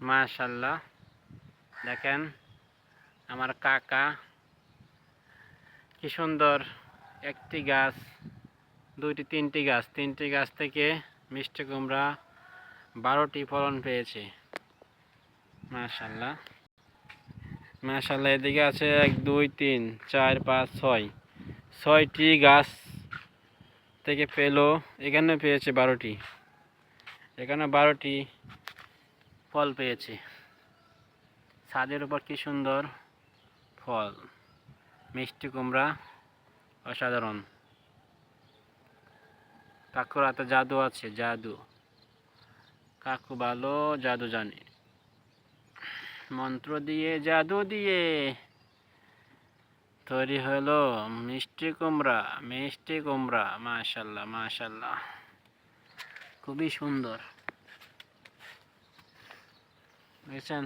মাশাআল্লাহ, দেখেন আমার কাকা কি সুন্দর একটি গাছ, দুইটি, তিনটি গাছ থেকে মিষ্টি কুমড়া 12টি ফলন পেয়েছে। মাশাআল্লাহ মাশাআল্লাহ, এদিকে আছে 1 2 3 4 5 6, 6টি গাছ থেকে পেলো, এখানে পেয়েছে 12টি, এখানে 12টি ফল পেয়েছে। ছাদের উপর কি সুন্দর ফল, মিষ্টি কুমড়া অসাধারণ। কাকুর হাতে জাদু আছে, জাদু। কাকু ভালো জাদু জানে, মন্ত্র দিয়ে জাদু দিয়ে তৈরি হলো মিষ্টি কুমড়া। মাশাআল্লাহ মাশাআল্লাহ, খুবই সুন্দর, বুঝছেন।